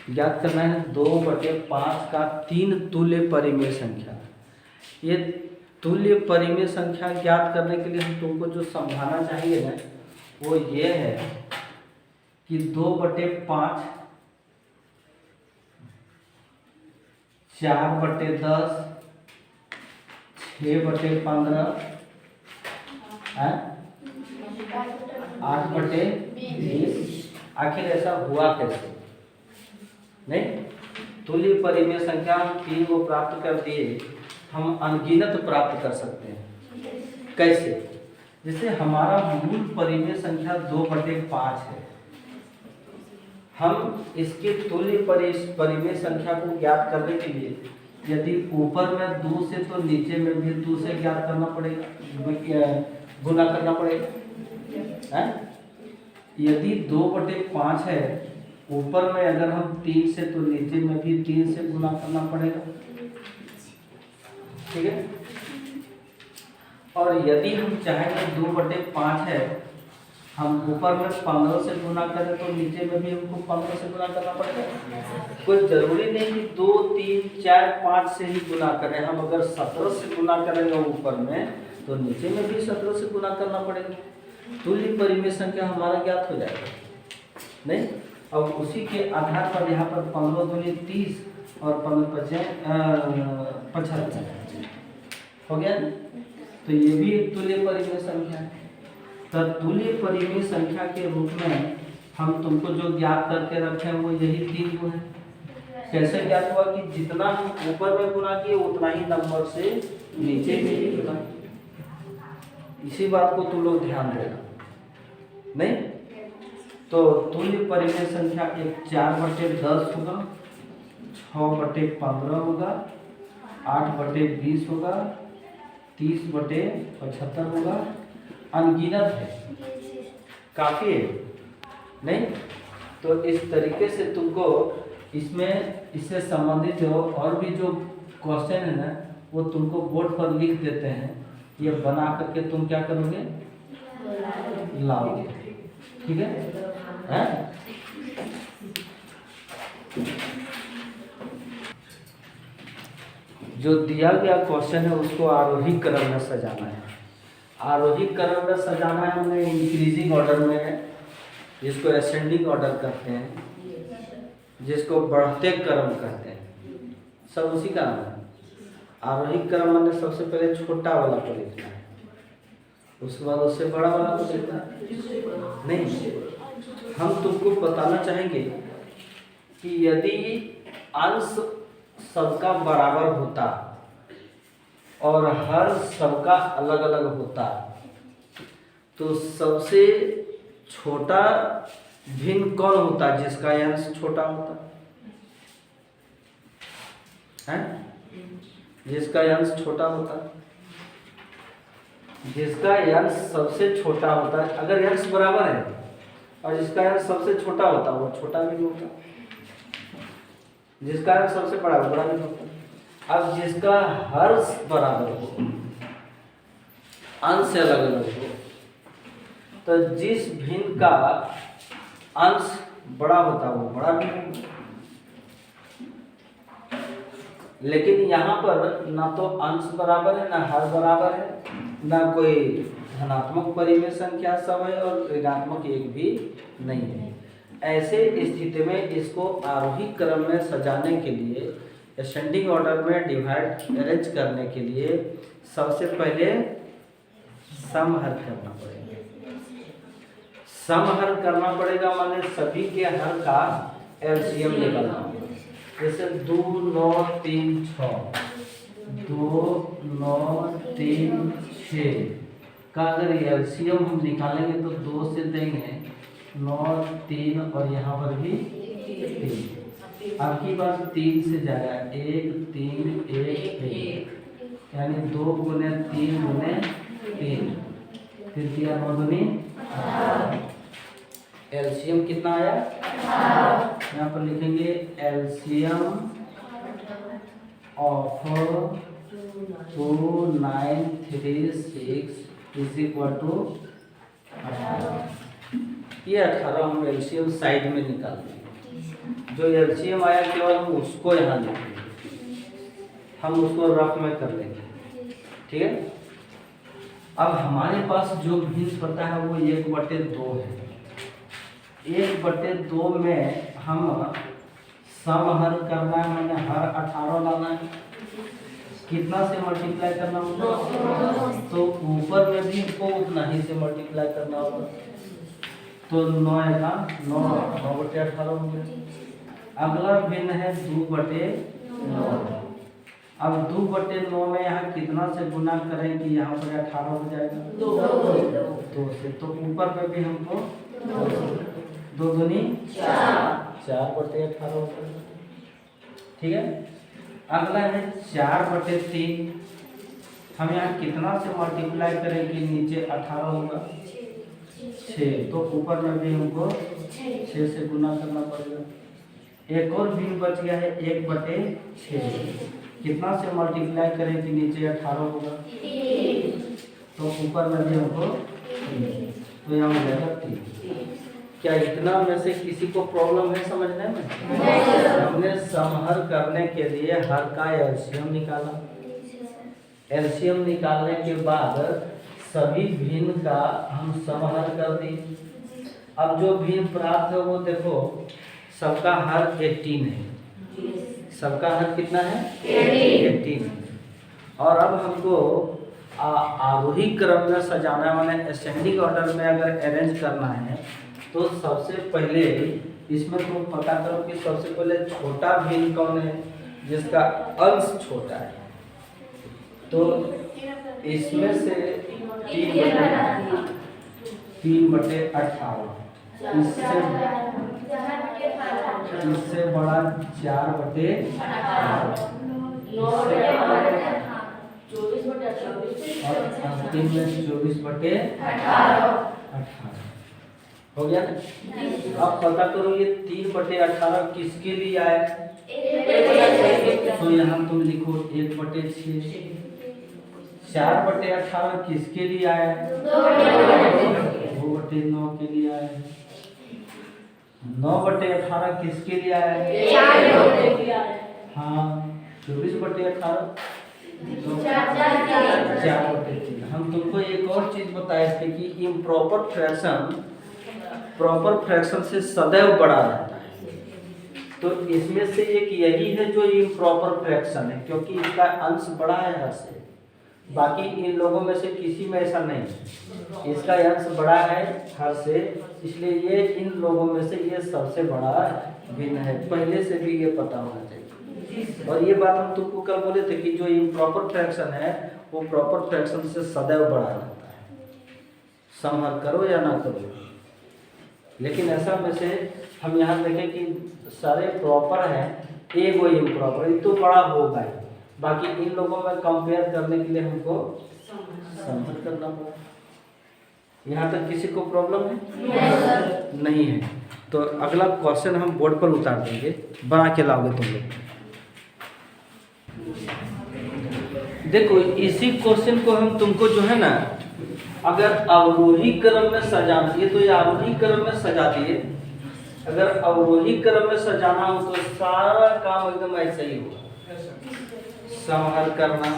ज्ञात करना है 2/5 का 3 तुल्य परिमेय संख्या। ये तुल्य परिमेय संख्या ज्ञात करने के लिए हम तुमको जो समझाना चाहिए ना वो ये है कि 2/5, 4/10, 6/15, 8/20। आखिर ऐसा हुआ कैसे? नहीं, तुल्य परिमेय संख्या हम 3 को प्राप्त कर दिए, हम अनगिनत प्राप्त कर सकते हैं। कैसे? जैसे हमारा मूल परिमेय संख्या 2/5 है, हम इसके तुल्य परिमेय संख्या को ज्ञात करने के लिए यदि ऊपर में 2 से तो नीचे में भी 2 से ज्ञात करना पड़ेगा, गुना करना पड़ेगा है? यदि 2/5 है, ऊपर में अगर हम 3 से तो नीचे में भी 3 से गुना करना पड़ेगा। ठीक है। और यदि हम चाहें तो 2/5 है, हम ऊपर में 15 से गुना करें तो नीचे में भी हमको 15 से गुना करना पड़ेगा। कोई जरूरी नहीं कि 2, 3, 4, 5 से ही गुना करें। हम अगर 17 से गुना करेंगे ऊपर में तो नीचे में भी 17 से गुना करना पड़ेगा। तुल्य परिमेय संख्या हमारा ज्ञात हो जाएगा। नहीं, अब उसी के आधार पर यहाँ पर 15 दूनी 30 और 15 75 हो गया। तो ये भी एक तुल्य परिमेय संख्या है। तो तुल्य परिमेय संख्या के रूप में हम तुमको जो ज्ञात करके रखे हैं वो यही 3 गुण है। कैसे ज्ञात हुआ कि जितना हम ऊपर में गुना किए उतना ही नंबर से नीचे में भी गुना। इसी बात को तुम लोग ध्यान देना। नहीं, तो तुल्य परिमेय संख्या एक 4/10 होगा, 6/15 होगा, 8/20 होगा, 30/75 होगा। अनगिनत है, काफी है। नहीं, तो इस तरीके से तुमको इसमें इससे संबंधित जो और भी जो क्वेश्चन है ना वो तुमको बोर्ड पर लिख देते हैं। ये बना करके तुम क्या करोगे, लाओगे। ठीक है, हैं? जो दिया गया क्वेश्चन है उसको आरोही क्रम में सजाना है। आरोही क्रम में सजाना है हमने इंक्रीजिंग ऑर्डर में, जिसको असेंडिंग ऑर्डर कहते हैं, जिसको बढ़ते क्रम कहते हैं, सब उसी का नाम है। आरोही क्रम में सबसे पहले छोटा वाला को लिखना है, उसके बाद उससे बड़ा वाला को लिखना है। नहीं, हम तुमको बताना चाहेंगे कि यदि अंश सबका बराबर होता और हर सबका अलग अलग होता तो सबसे छोटा भिन्न कौन होता जिसका अंश छोटा होता है? जिसका अंश छोटा होता, जिसका अंश सबसे छोटा होता है। अगर अंश बराबर है और जिसका अंश सबसे छोटा होता वो छोटा भी होता, जिसका अंश सबसे बड़ा वो बड़ा भी होता। अब जिसका हर्ष बराबर हो, अंश अलग अलग हो, तो जिस भिन्न का अंश बड़ा होता वो बड़ा भी होगा। लेकिन यहाँ पर ना तो अंश बराबर है, ना हर बराबर है, ना कोई धनात्मक परिमेय संख्या सब है और ऋणात्मक एक भी नहीं है। ऐसे स्थिति में इसको आरोही क्रम में सजाने के लिए, असेंडिंग ऑर्डर में डिवाइड अरेंज करने के लिए सबसे पहले सम हल करना पड़ेगा। सम हल करना पड़ेगा माने सभी के हल का एलसीएम निकालना होगा। जैसे 2, 9, 3, 6, 2, 9, 3, 6 का अगर एलसीएम हम निकालेंगे तो 2 से देंगे 9, 3 और यहाँ पर भी 3। अब की बात 3 से जाएगा 1, 3, 1, 1, यानी 2 गुने 3 गुने 3, फिर दिया 9 दूनी। एलसीएम कितना आया? यहाँ पर लिखेंगे LCM of 2, 9, 3, 6 is equal to 18। ये 18 हम एलसीएम साइड में निकाल देंगे। जो एलसीएम आया केवल हम उसको यहाँ लिखेंगे, हम उसको रफ में कर लेंगे, ठीक है। अब हमारे पास जो भिन्न पता है वो 1/2 है। 1/2 में हम सम हल करना है, मैंने हर 18 लाना है। कितना से मल्टीप्लाई करना होगा? तो ऊपर में भी हमको उतना ही से मल्टीप्लाई करना होगा। तो 9 है ना, 9/18 हो गया। अगला भिन्न है 2/9। अब 2/9 में यहाँ कितना से गुना करें कि यहाँ पर 18 हो जाएगा? 2 से। तो ऊपर में भी हमको 2 दूनी 4/18 हो जाएगा, ठीक है। अगला है 4/3। हम यहाँ कितना से मल्टीप्लाई करें कि नीचे 18 होगा? 6। तो ऊपर में भी हमको 6 से गुना करना पड़ेगा। एक और भिन्न बच गया है 1/6। कितना से मल्टीप्लाई करें कि नीचे 18 होगा? तो ऊपर में भी हमको 3। तो यहाँ हो जाएगा 3। क्या इतना में से किसी को प्रॉब्लम है समझने में? हमने समहर करने के लिए हर का एलसीएम निकाला। एलसीएम निकालने के बाद सभी भिन्न का हम समहर कर दिए। अब जो भिन्न प्राप्त है वो देखो, सबका हर 18 है। सबका हर कितना है? 18। और अब हमको आरोही क्रम में सजाना है, माने असेंडिंग ऑर्डर में अगर अरेंज करना है तो सबसे पहले इसमें तुम पता करो कि सबसे पहले छोटा भिन्न कौन है जिसका अंश छोटा है। तो इसमें से 3/18, इससे बड़ा 4/18 और अंतिम में 24/18 हो गया ना। अब पता करो ये 3/18 किसके लिए आया? तो यहाँ तुम लिखो 1/6। 4/18 किसके लिए आया? 2/9 के लिए आया है। 9/18 किसके लिए आया है? हाँ, 24/18 4/3। हम तुमको एक और चीज बताए थे कि इम्प्रॉपर फ्रैक्शन से सदैव बड़ा रहता है। तो इसमें से एक यही है जो इम्प्रॉपर फ्रैक्शन है, क्योंकि इसका अंश बड़ा है हर से। बाकी इन लोगों में से किसी में ऐसा नहीं है, इसका अंश बड़ा है हर से, इसलिए ये इन लोगों में से ये सबसे बड़ा भिन्न है। पहले से भी ये पता होना चाहिए। और ये बात हम तुमको कल बोले थे कि जो इम्प्रॉपर फ्रैक्शन है वो प्रॉपर फ्रैक्शन से सदैव बड़ा रहता है, समहर करो या ना करो। लेकिन ऐसा में से हम यहाँ देखें कि सारे प्रॉपर हैं, एक वो इम्प्रॉपर, ये तो बड़ा होगा ही। बाकी इन लोगों में कंपेयर करने के लिए हमको समहर करना पड़ा। यहाँ तक किसी को प्रॉब्लम है? नहीं है। तो अगला क्वेश्चन हम बोर्ड पर उतार देंगे, बना के लाओगे तुम लोग। देखो इसी क्वेश्चन को हम तुमको जो है ना, अगर अवरोही क्रम में सजाना, ये तो ये आरोही क्रम में सजा दिए। अगर अवरोही क्रम में सजाना हो तो सारा काम एकदम ऐसा ही होगा। समहर करना,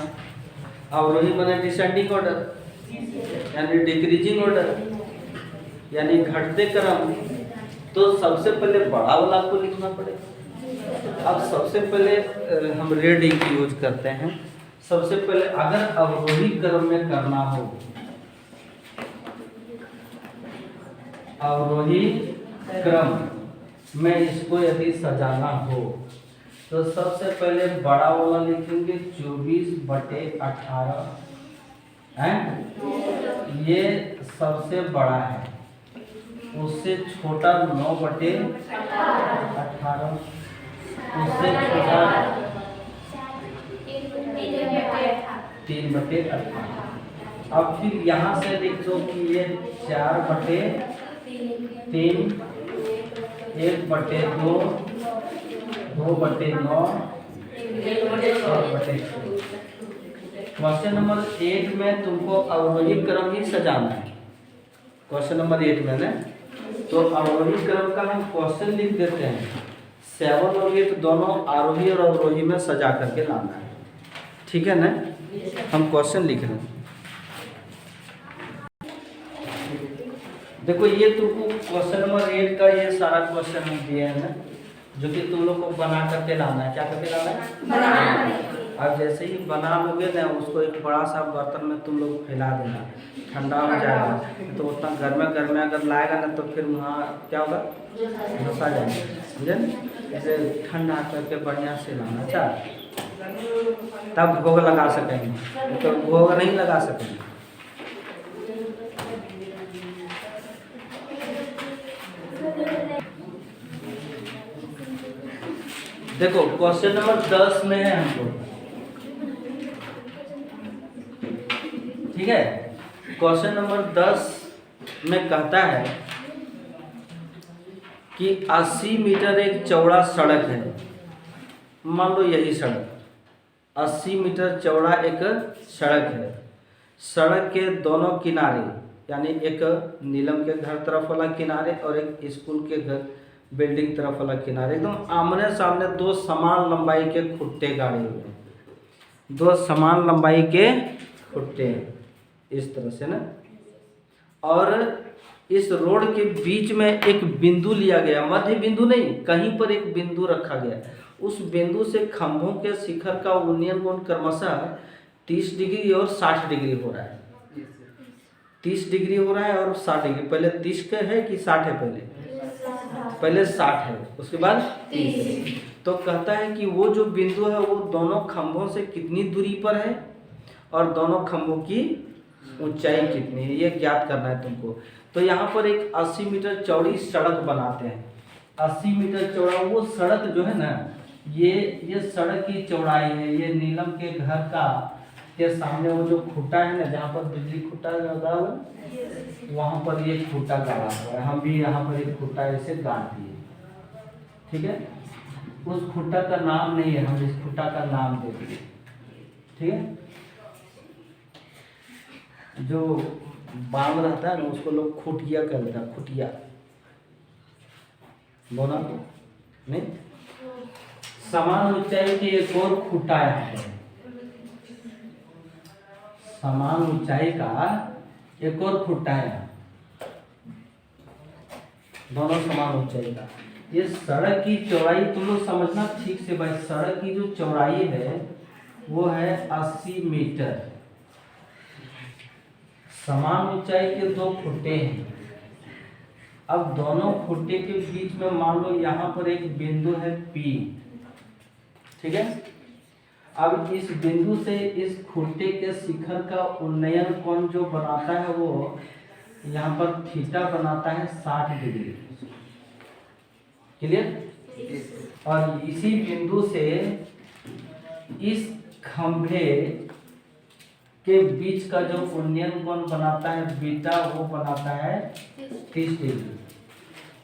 अवरोही माने डिसेंडिंग ऑर्डर यानी डिक्रीजिंग ऑर्डर यानी घटते क्रम। तो सबसे पहले बड़ा वाला को लिखना पड़ेगा। अब सबसे पहले हम रेड इंक यूज करते हैं। सबसे पहले अगर अवरोही क्रम में करना हो, अवरोही क्रम में इसको यदि सजाना हो तो सबसे पहले बड़ा वाला लिखेंगे 24/18 है, ये सबसे बड़ा है। उससे छोटा 9/18, उससे छोटा 3/18। अब फिर यहाँ से लिख दो कि ये 4/3, 1/2, 2/9, 1/6। क्वेश्चन नंबर 8 में तुमको अवरोही क्रम ही सजाना है। क्वेश्चन नंबर 8 में ना, तो अवरोही क्रम का हम क्वेश्चन लिख देते हैं। 7 और 8 दोनों आरोही और अवरोही में सजा करके लाना है। ठीक है ना? हम क्वेश्चन लिख रहे हैं। देखो ये तुमको क्वेश्चन नंबर 8 का ये सारा क्वेश्चन हम दिए हैं ना, जो कि तुम लोग को बना करके लाना है। क्या करके लाना है? बनाना। अब जैसे ही बना लोगे ना, उसको एक बड़ा सा बर्तन में तुम लोग फैला देना, ठंडा हो जाएगा। तो उतना गर्मे अगर लाएगा ना तो फिर वहाँ क्या होगा, घुसा जाएगा। समझे? ऐसे ठंडा करके बढ़िया से लाना। अच्छा, तब भोग लगा सकेंगे, तो भोग नहीं लगा सकेंगे। देखो क्वेश्चन नंबर 10 में है हमको, ठीक है। क्वेश्चन नंबर 10 में कहता है कि 80 मीटर एक चौड़ा सड़क है। मान लो यही सड़क 80 मीटर चौड़ा एक सड़क है। सड़क के दोनों किनारे, यानी एक नीलम के घर तरफ वाला किनारे और एक स्कूल के घर बिल्डिंग तरफ वाला किनारे, एकदम आमने सामने दो समान लंबाई के खुट्टे गाड़े हुए हैं। दो समान लंबाई के खुट्टे हैं इस तरह से ना। और इस रोड के बीच में एक बिंदु लिया गया, मध्य बिंदु नहीं, कहीं पर एक बिंदु रखा गया। उस बिंदु से खंभों के शिखर का उन्नयन कोण क्रमशः 30 डिग्री और 60 डिग्री हो रहा है। 30 डिग्री हो रहा है और 60 डिग्री। पहले 30 का है कि 60 है? पहले 60 है, उसके बाद 30। तो कहता है कि वो जो बिंदु है वो दोनों खंभों से कितनी दूरी पर है और दोनों खंभों की ऊंचाई कितनी है, ये ज्ञात करना है तुमको। तो यहाँ पर एक 80 मीटर चौड़ी सड़क बनाते हैं। 80 मीटर चौड़ा वो सड़क जो है ना, ये सड़क की चौड़ाई है। ये नीलम के घर का के सामने वो जो खूंटा है ना, जहाँ पर बिजली खूंटा लगा हुआ है, वहाँ पर ये खूंटा गाड़ा हुआ है। हम भी यहाँ पर एक खूंटा ऐसे गाड़ दिए, ठीक है। उस खूंटा का नाम नहीं है, हम इस खूंटा का नाम दे दिए, ठीक है। जो बांध रहता है ना, उसको लोग खुटिया कहते हैं, खुटिया बोला नहीं। समान ऊंचाई की एक और खूंटा है, समान ऊंचाई का एक और खूंटा है, दोनों समान ऊंचाई का। ये सड़क की चौड़ाई तुम लोग समझना ठीक से भाई। सड़क की जो चौड़ाई है वो है 80 मीटर। समान ऊंचाई के दो खुट्टे हैं। अब दोनों खुट्टे के बीच में मान लो यहाँ पर एक बिंदु है P, ठीक है। अब इस बिंदु से इस खुट्टे के शिखर का उन्नयन कोण जो बनाता है वो यहाँ पर थीटा बनाता है 60 डिग्री। क्लियर? और इसी बिंदु से इस खंभे के बीच का जो उन्नयन कोण बनाता है बीटा, वो बनाता है 30 डिग्री।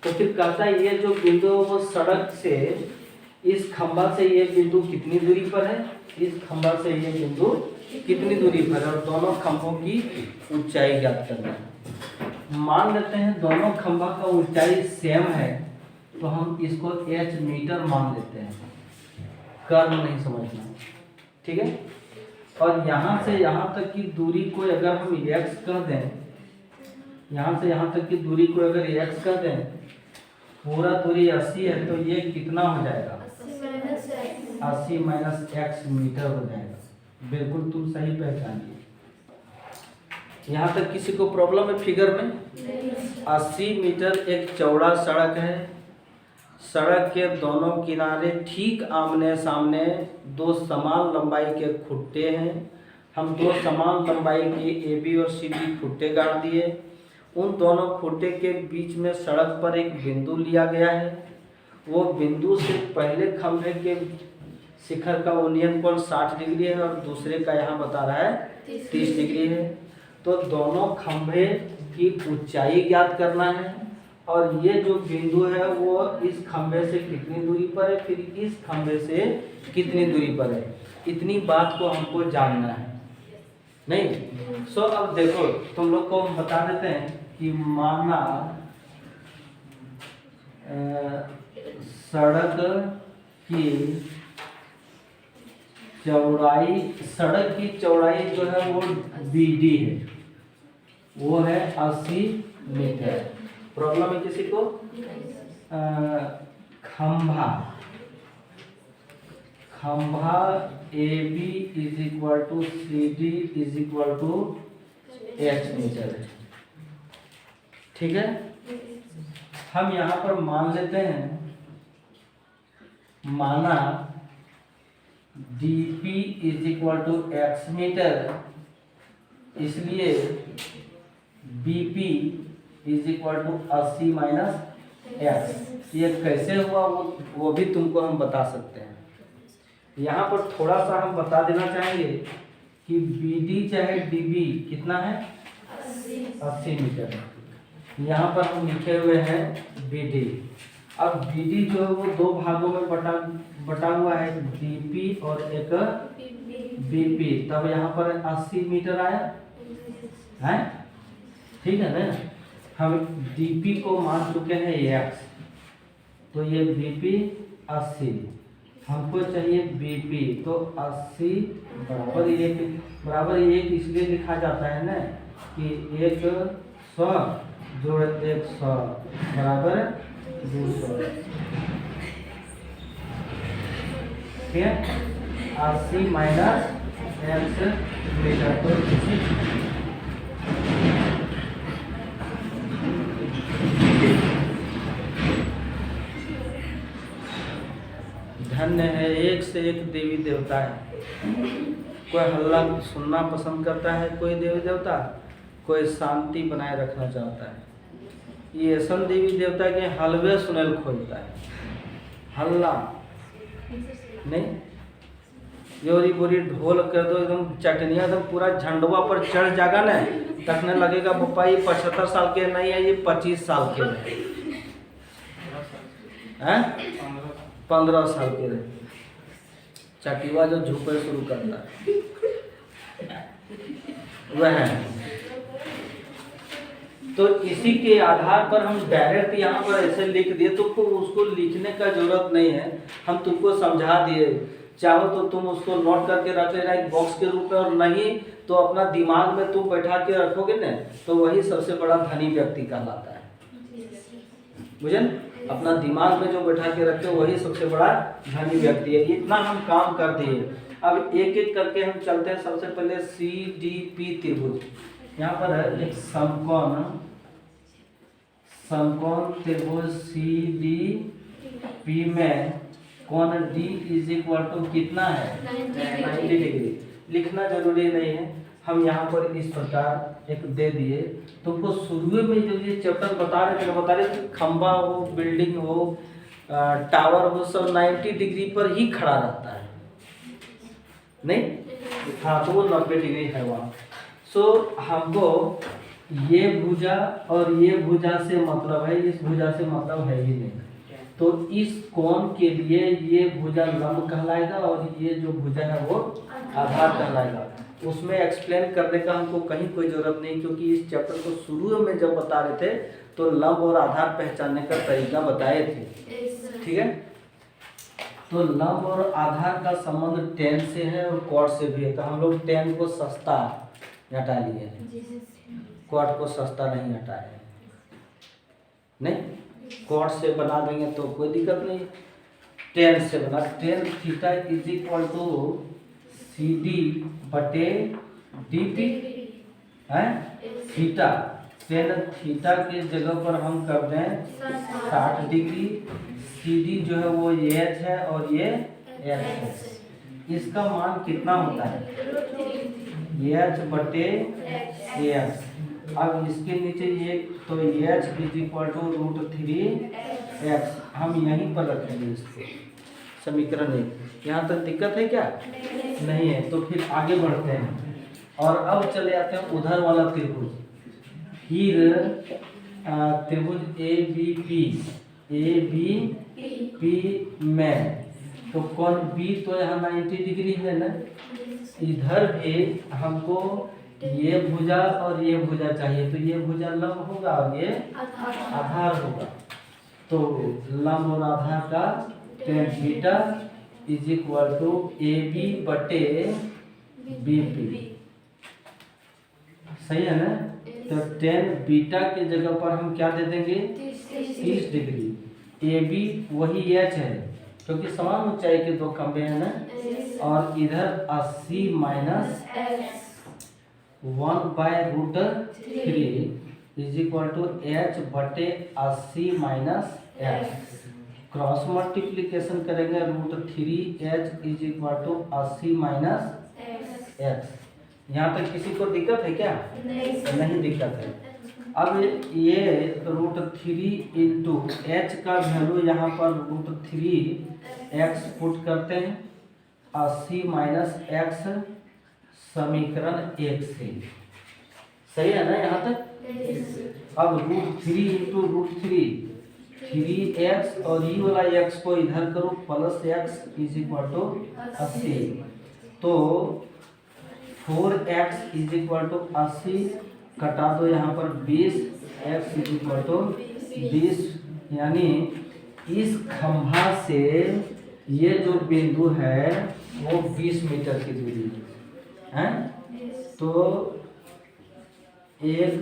तो फिर कहता है ये जो बिंदु है वो सड़क से इस खंभा से ये बिंदु कितनी दूरी पर है, इस खंभा से ये बिंदु कितनी दूरी पर है, और दोनों खंभों की ऊंचाई ज्ञात करना है। मान लेते हैं दोनों खंभा का ऊंचाई सेम है, तो हम इसको h मीटर मान लेते हैं। कर्व नहीं समझना, ठीक है। और यहाँ से यहाँ तक की दूरी को अगर हम x कर दें, यहाँ से यहाँ तक की दूरी को अगर x कर दें, पूरा दूरी 80 है, तो ये कितना हो जाएगा? 80 माइनस x मीटर हो जाएगा। बिल्कुल तुम सही पहचानिए। यहाँ तक किसी को प्रॉब्लम है फिगर में? 80 मीटर एक चौड़ा सड़क है। सड़क के दोनों किनारे ठीक आमने सामने दो समान लंबाई के खुट्टे हैं। हम दो समान लंबाई के AB और CD खुट्टे गाड़ दिए। उन दोनों खुट्टे के बीच में सड़क पर एक बिंदु लिया गया है। वो बिंदु से पहले खंभे के शिखर का उन्नयन कोण 60 डिग्री है और दूसरे का यहाँ बता रहा है 30 डिग्री है। तो दोनों खंभे की ऊंचाई ज्ञात करना है, और ये जो बिंदु है वो इस खंभे से कितनी दूरी पर है, फिर इस खंभे से कितनी दूरी पर है, इतनी बात को हमको जानना है। नहीं सो अब देखो तुम लोग को हम बता देते हैं कि माना सड़क की चौड़ाई जो है वो BD है, वो है 80 मीटर। प्रॉब्लम है किसी को? खंभा AB is equal to CD is equal to H metre है। ठीक है, हम यहाँ पर मान लेते हैं, माना DP is equal to X metre, इसलिए BP is equal to 80 minus X। ये कैसे हुआ वो भी तुमको हम बता सकते हैं। यहाँ पर थोड़ा सा हम बता देना चाहेंगे कि BD चाहे DB कितना है? 80 मीटर। यहाँ पर हम लिखे हुए हैं BD। अब BD जो है वो दो भागों में बटा हुआ है, एक DP और एक BP। तब यहाँ पर 80 मीटर आया है। ठीक है ना, हम DP को मान चुके हैं X, तो ये BP 80, हमको चाहिए BP, तो 80 बराबर एक इसलिए लिखा जाता है ना कि 100 जोड़ 100 बराबर 200। ठीक है, 80 माइनस X मीटर, तो धन्य है एक से एक देवी देवता है। कोई हल्ला सुनना पसंद करता है, कोई देवी देवता, कोई शांति बनाए रखना चाहता है। ये ऐसा देवी देवता के हलवे सुनेल खोजता है, हल्ला नहीं। योरी बोरी ढोल कर दो, एकदम चटनिया एकदम पूरा झंडवा पर चढ़ जाएगा ना, तकने लगेगा पप्पा ये 75 साल के नहीं है, ये 25 साल के हैं, 15 साल के रहे। चटीवा जो झुके शुरू करता है वह है। तो इसी के आधार पर हम डायरेक्ट यहाँ पर ऐसे लिख दिए, तुमको उसको लिखने का जरूरत नहीं है, हम तुमको समझा दिए। चाहो तो तुम उसको नोट करके रख लेना एक बॉक्स के रूप में, और नहीं तो अपना दिमाग में तुम बैठा के रखोगे ना, तो वही सबसे बड़ा धनी व्यक्ति कहलाता है। बुझे? अपना दिमाग में जो बैठा के रखते हो वही सबसे बड़ा धनी व्यक्ति है। इतना हम काम कर दिए। अब एक एक करके हम चलते हैं। सबसे पहले CDP त्रिभुज, यहाँ पर है एक समकोण त्रिभुज CDP में कोण D इज इक्वल टू कितना है? 90 डिग्री। लिखना जरूरी नहीं है, हम यहाँ पर इस प्रकार एक दे दिए। तुमको शुरू में जो ये चैप्टर बता रहे थे खंबा हो, बिल्डिंग हो, टावर हो, सब 90 डिग्री पर ही खड़ा रहता है नहीं? हाँ, तो वो 90 डिग्री है वहाँ। सो हमको ये भुजा और ये भुजा से मतलब है, इस भुजा से मतलब है ही नहीं। तो इस कोण के लिए ये भुजा लंब कहलाएगा और ये जो भुजा है वो आधार कहलाएगा। उसमें एक्सप्लेन करने का हमको कहीं कोई ज़रूरत नहीं, क्योंकि इस चैप्टर को शुरू में जब बता रहे थे तो लंब और आधार पहचानने का तरीका बताए थे। ठीक है, तो लंब और आधार का संबंध tan से है और cot से भी है। तो हम लोग tan को सस्ता हटा लिए, cot को सस्ता नहीं हटाए नहीं। cot से बना देंगे तो कोई दिक्कत नहीं, tan से बना। tan theta is equal to CD बटे DP है। थीटा tan थीटा के जगह पर हम कर दें 60 डिग्री। CD जो है वो H है और ये X है। इसका मान कितना होता है? H बटे X। अब इसके नीचे ये तो H is equal to √3x। हम यहीं पर रखेंगे इसको, समीकरण 1। यहाँ तक दिक्कत है क्या? नहीं है। तो फिर आगे बढ़ते हैं और अब चले आते हैं उधर वाला त्रिभुज। फिर त्रिभुज ABP में तो कोण B तो यहाँ 90 डिग्री है ना। इधर भी हमको ये भुजा और ये भुजा चाहिए, तो ये भुजा लंब होगा और ये आधार होगा। तो लंब और आधार का tan beta is equal to A B बटे बी पी। सही है ना? तो टेन बीटा के जगह पर हम क्या दे देंगे? 30 डिग्री। ए बी वही एच है क्योंकि समान ऊंचाई के दो खंभे हैं ना, और इधर 80 minus 1/√3 is equal to H बटे 80 माइनस एक्स। क्रॉस मल्टीप्लीकेशन करेंगे, √3h is equal to 80 minus X. यहाँ तक किसी को दिक्कत है क्या? नहीं दिक्कत है। अब ये √3 इंटू एच का वैल्यू यहाँ पर √3x पुट करते हैं, 80 माइनस एक्स समीकरण 1 से। सही है ना यहाँ तक? अब √3 इंटू √3 3x और ये वाला x को इधर करो plus x is equal to 80, तो 4x इज इक्वल टू 80 कटा दो यहाँ पर 20, x इज इक्वल टू 20। यानी इस खंभा से ये जो बिंदु है वो 20 मीटर की दूरी है। तो एक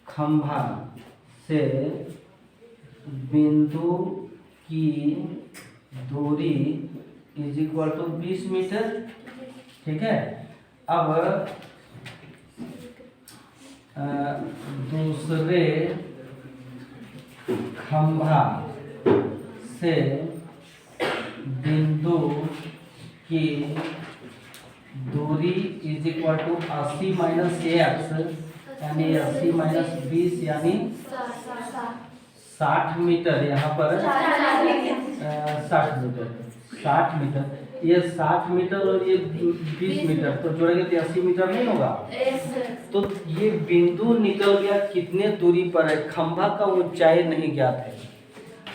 खंभा से बिंदु की दूरी इज इक्वल टू 20 मीटर। ठीक है। अब दूसरे खंभा से बिंदु की दूरी is equal to 80 minus X, यानी 80 माइनस 20 यानी 60 मीटर। यहाँ पर 60 मीटर, ये 60 मीटर और ये 20 मीटर, तो जोड़ेंगे तो 80 मीटर नहीं होगा। तो ये बिंदु निकल गया कितने दूरी पर है, खंभा का ऊंचाई नहीं ज्ञात है,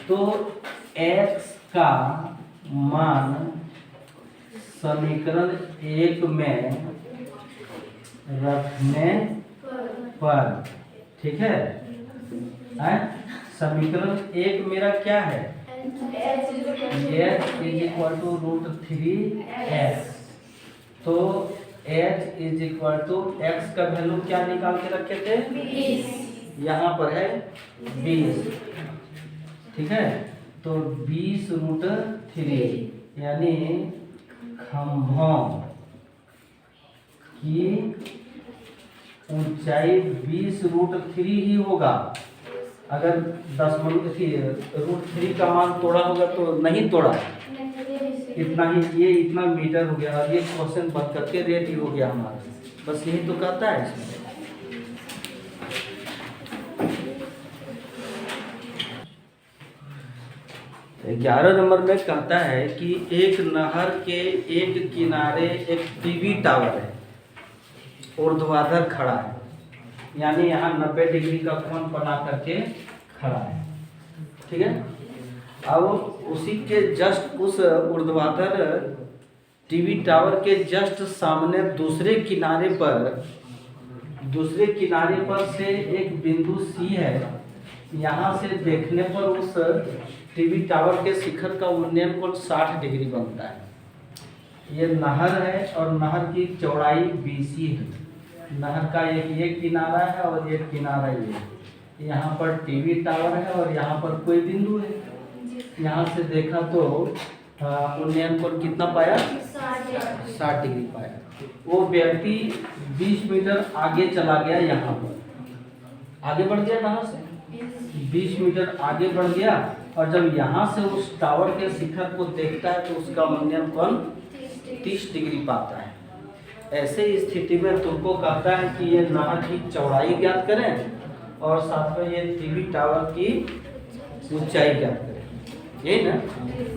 तो x का मान समीकरण 1 में रखने पर, ठीक है, समीकरण 1 मेरा क्या है? h is equal to √3x। तो h is equal to x का वैल्यू क्या निकाल के रखे थे? 20। यहाँ पर है 20। ठीक है, तो 20√3 यानी खंभों की ऊंचाई 20√3 ही होगा। अगर 10√3 का मान तोड़ा होगा तो नहीं तोड़ा, इतना ही, ये इतना मीटर हो गया और ये क्वेश्चन बन करके रेडी हो गया हमारा। बस यही तो कहता है इसमें। 11 नंबर में कहता है कि एक नहर के एक किनारे एक टीवी टावर है, ऊर्ध्वाधर खड़ा है, यानी यहाँ 90 डिग्री का कोण बना करके खड़ा है। ठीक है। अब उसी के जस्ट उस ऊर्ध्वाधर टीवी टावर के जस्ट सामने दूसरे किनारे पर से एक बिंदु C है। यहाँ से देखने पर उस टीवी टावर के शिखर का उन्नयन कोण 60 डिग्री बनता है। ये नहर है और नहर की चौड़ाई BC है। नहर का एक किनारा है और एक किनारा ये। यहाँ पर टीवी टावर है और यहाँ पर कोई बिंदु है। यहाँ से देखा तो उन्नयन कोण कितना पाया? 60 डिग्री पाया। वो व्यक्ति 20 मीटर आगे चला गया, यहाँ पर आगे बढ़ गया, नहर से 20 मीटर आगे बढ़ गया, और जब यहाँ से उस टावर के शिखर को देखता है तो उसका उन्नयन कोण 30 डिग्री पाता है। ऐसे स्थिति में तुमको कहता है कि ये नहर की चौड़ाई ज्ञात करें और साथ में ये टीवी टावर की ऊंचाई ज्ञात करें, यही ना।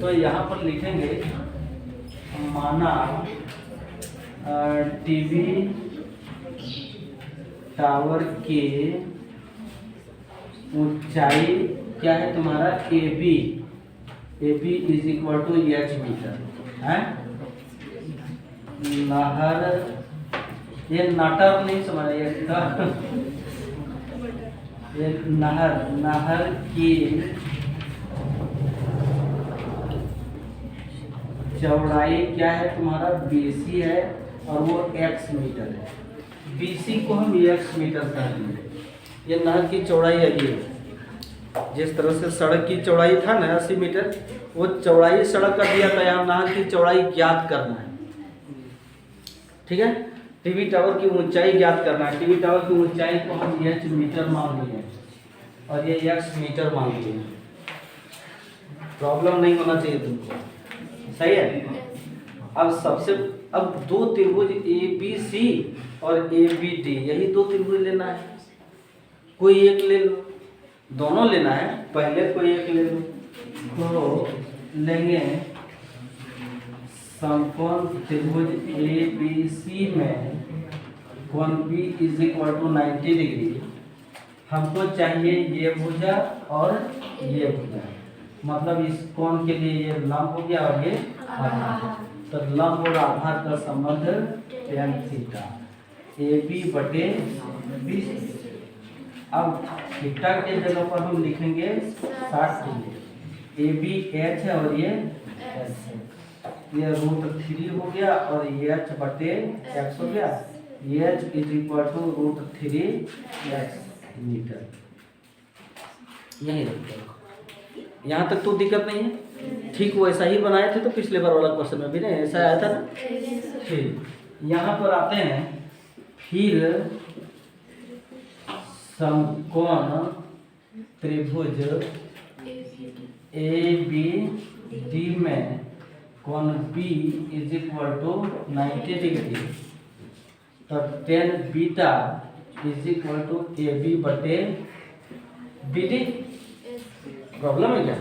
तो यहाँ पर लिखेंगे, माना टीवी टावर की ऊंचाई क्या है तुम्हारा? AB is equal to h metre है। नहर, ये नाटक नहीं समझ, एक नहर की चौड़ाई क्या है तुम्हारा, बीसी है और वो x मीटर है। बीसी को हम x मीटर कहेंगे। ये नहर की चौड़ाई है ये, जिस तरह से सड़क की चौड़ाई था ना 80 मीटर, वो चौड़ाई सड़क का दिया था, यहाँ नहर की चौड़ाई ज्ञात करना है। ठीक है, टीवी टावर की ऊंचाई ज्ञात करना है। टीवी टावर की ऊंचाई को हम h मीटर मान लिए और ये x मीटर मान लिए। प्रॉब्लम नहीं होना चाहिए तुमको, सही है। अब दो त्रिभुज ABC और ABD, यही दो त्रिभुज लेना है। कोई एक ले लो, दोनों लेना है, पहले कोई एक ले लो। तो लेंगे समकोण त्रिभुज ABC में कोण B = 90 डिग्री। हमको चाहिए ये भुजा और ये भुजा, मतलब इस कोण के लिए ये लंब हो गया और ये आधार। तो लंब और आधार का संबंध tan थीटा AB/BC। अब थीटा के जगह पर हम लिखेंगे 60 डिग्री। AB h है और ये h है, ये √3 हो गया और ये h/x हो गया। h = √3x metre. यही रखते हैं, यहाँ तक तो दिक्कत नहीं है। ठीक वैसा ही बनाए थे तो पिछले बार वाला क्वेश्चन में भी नहीं ऐसा आया था ना। ठीक, यहाँ पर आते हैं फिर समकोण त्रिभुज ABD में कोण B = 90 डिग्री। तो tan बीटा = AB/BD। प्रॉब्लम है क्या?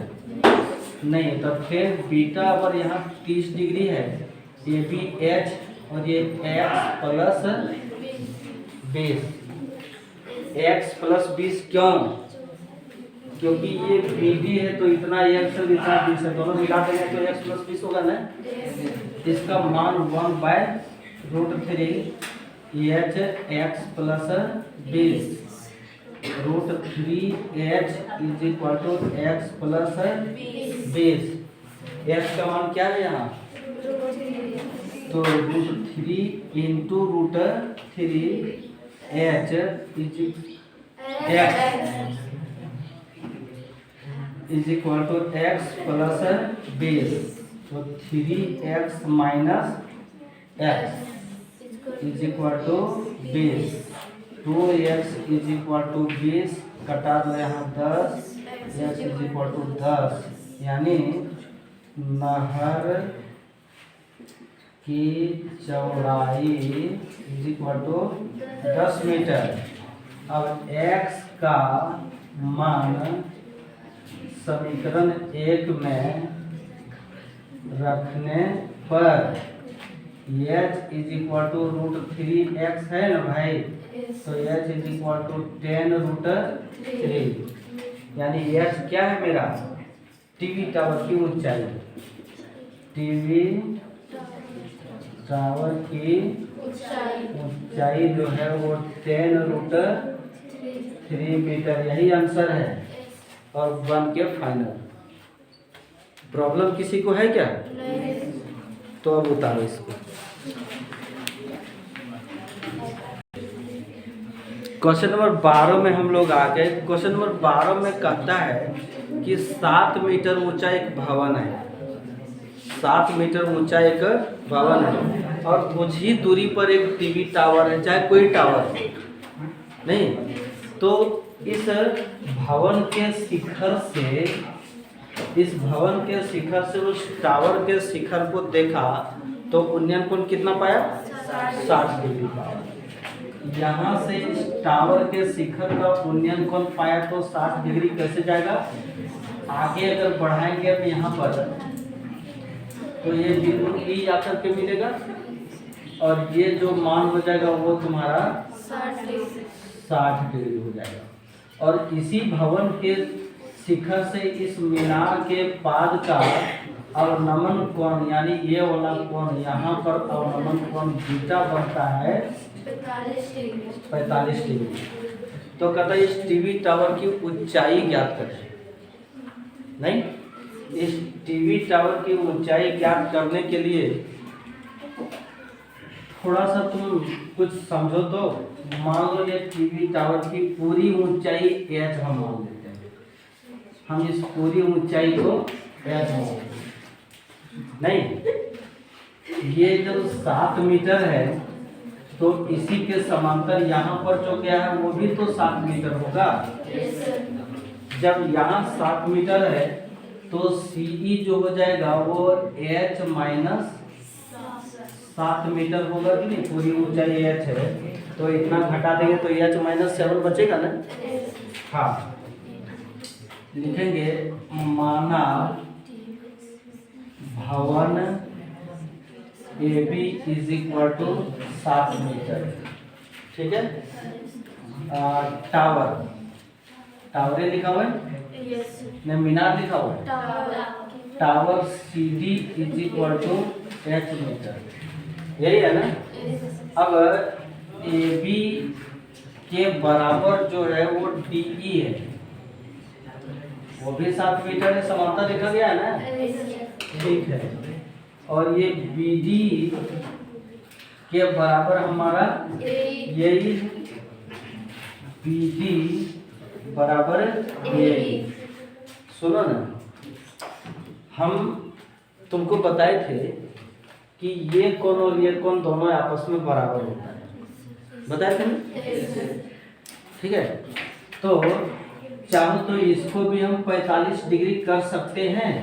नहीं। तो tan बीटा पर यहाँ 30 डिग्री है, AB h और ये x + 20 क्यों? क्योंकि ये BD है तो इतना x और इतना 20 है, दोनों मिला देंगे तो x + 20 होगा ना। इसका मान 1/√3 h x + 20 √3h = x + 20। h का मान क्या है यहाँ? तो √3 × √3h x = x + 20। तो 3x - x = 20। 2x = 20, कटा दो यहाँ 10, x = 10, यानी नहर की चौड़ाई = 10 मीटर। अब x का मान समीकरण 1 में रखने पर h √3x है ना भाई, तो h = tan √3, यानी h क्या है मेरा? टीवी टावर की ऊंचाई। टीवी टावर की ऊंचाई जो है वो tan √3 मीटर, यही आंसर है। और 1 के फाइनल। प्रॉब्लम किसी को है क्या? तो अब उतारो इसको। क्वेश्चन नंबर 12 में हम लोग आ गए। क्वेश्चन नंबर 12 में कहता है कि 7 मीटर ऊंचा एक भवन है। 7 मीटर ऊंचा एक भवन है और कुछ ही दूरी पर एक टीवी टावर है, चाहे कोई टावर नहीं। तो इस भवन के शिखर से उस टावर के शिखर को देखा तो उन्नयन कोण कितना पाया? 60 डिग्री पाया। यहाँ से इस टावर के शिखर का उन्नयन कोण पाया तो 60 डिग्री कैसे जाएगा? आगे अगर बढ़ाएंगे अब यहाँ पर तो ये बिंदु E आकर के मिलेगा और ये जो मान हो जाएगा वो तुम्हारा 60 डिग्री हो जाएगा। और इसी भवन के शिखर से इस मीनार के पाद का अवनमन कोण, यानी ये वाला कोण, यहाँ पर अवनमन कोण बीटा बनता है 45 डिग्री। तो कहता है इस टीवी टावर की ऊंचाई ज्ञात करें। नहीं, इस टीवी टावर की ऊंचाई ज्ञात करने के लिए थोड़ा सा तुम कुछ समझो। तो मान लो ये टीवी टावर की पूरी ऊंचाई h हम मान लेते हैं। हम इस पूरी ऊंचाई को h मान लेते हैं। नहीं, ये जो 7 मीटर है तो इसी के समांतर यहाँ पर जो क्या है वो भी तो 7 मीटर होगा। जब यहाँ 7 मीटर है तो CE जो हो जाएगा वो h माइनस 7 मीटर होगा कि नहीं। पूरी ऊंचाई h है तो इतना घटा देंगे तो h माइनस 7 बचेगा ना। हाँ, लिखेंगे माना भवन AB is equal to 7 metre. ठीक है। टावर, टावरे लिखा हुआ है ने मीनार लिखा हुआ है। Tower CD is equal to h metre, यही है ना। अब AB के बराबर जो है वो DE है, वो भी 7 मीटर है, समांतर लिखा गया है ना। ठीक है। और ये BD के बराबर हमारा यही BD बराबर यही। सुनो ना, हम तुमको बताए थे कि ये कोण और ये कोण दोनों आपस में बराबर होता है, बताए थे ना। ठीक है। तो चाहो तो इसको भी हम 45 डिग्री कर सकते हैं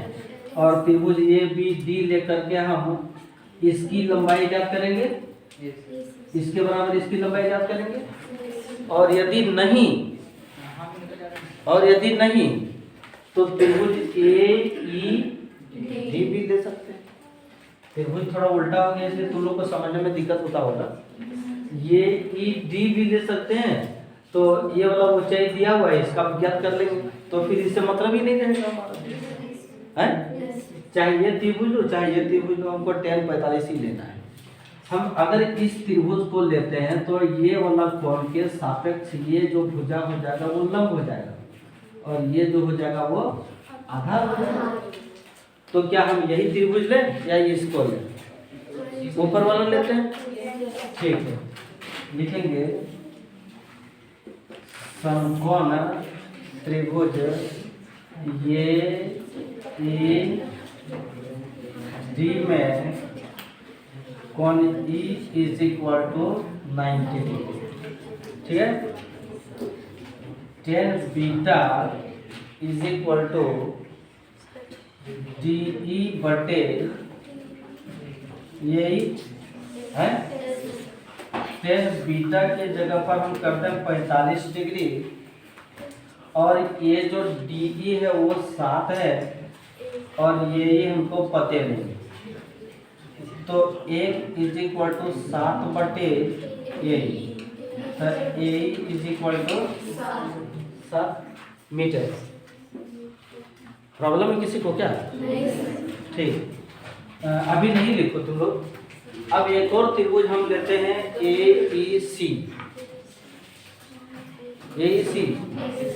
और त्रिभुज ABD लेकर के हम इसकी लंबाई ज्ञात करेंगे, इसके बराबर इसकी लंबाई ज्ञात करेंगे। और यदि नहीं तो त्रिभुज AED भी ले सकते हैं। त्रिभुज थोड़ा उल्टा हो गया इसलिए तुम लोग को समझने में दिक्कत होता होगा। ये ED भी ले सकते हैं, तो ये वाला ऊंचाई दिया हुआ है इसका ज्ञात कर लेंगे, तो फिर इससे मतलब ही नहीं रहेगा हमारा है। चाहे ये त्रिभुज लो चाहे ये त्रिभुज लो, हमको tan 45 ही लेना है। हम अगर इस त्रिभुज को लेते हैं तो ये वाला कोण के सापेक्ष ये जो भुजा हो जाएगा वो लंब हो जाएगा और ये जो हो जाएगा वो आधार हो जाएगा। तो क्या हम यही त्रिभुज लें या इसको लें? ऊपर वाला लेते हैं। ठीक है, लिखेंगे समकोण त्रिभुज AED में कोण E is equal to 90 degree. ठीक है। tan beta is equal to DE बटे यही है। tan बीटा के जगह पर हम करते हैं 45 डिग्री और ये जो DE है वो 7 है और ये हमको पते नहीं, तो 1 इज इक्वल टू 7 बटे A, तो A is equal to 7 metre. Problem है किसी को क्या? ठीक, अभी नहीं लिखो तुम लोग। अब एक और त्रिभुज हम लेते हैं AEC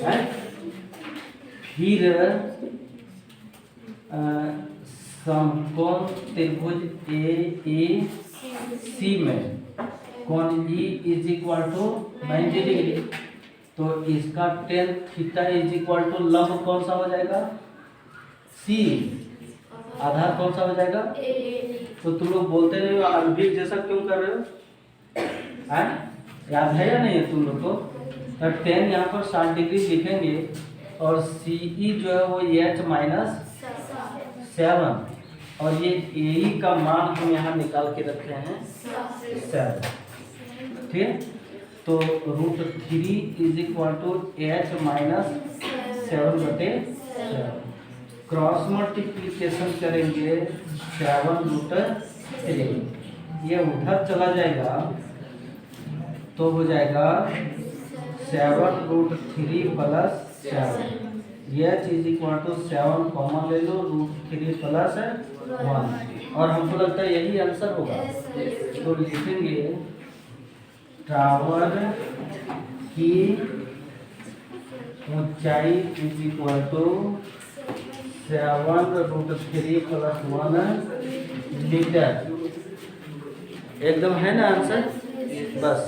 है। फिर समकोण त्रिभुज AEC में कोण E is equal to 90 degree, तो इसका tan theta is equal to लंब कौन सा हो जाएगा? C, आधार कौन सा हो जाएगा? तो तुम लोग बोलते रहे हो अल्बिक जैसा क्यों कर रहे हो? याद है या नहीं है तुम लोग को? तो tan यहाँ पर 60 डिग्री लिखेंगे और CE जो है वो H माइनस 7 और ये AE का मान हम यहाँ निकाल के रखे हैं 7। ठीक है। तो √3 is equal to H minus 7 बटे 7। क्रॉस मल्टीप्लिकेशन करेंगे 7√3, ये उधर चला जाएगा तो हो जाएगा 7√3 plus 7। H is equal to 7 common ले लो, √3 प्लस 1 और हमको लगता है यही आंसर होगा। तो लिखेंगे टावर की ऊंचाई इज इक्वल टू 7√3 + 1 मीटर। एकदम है ना आंसर? बस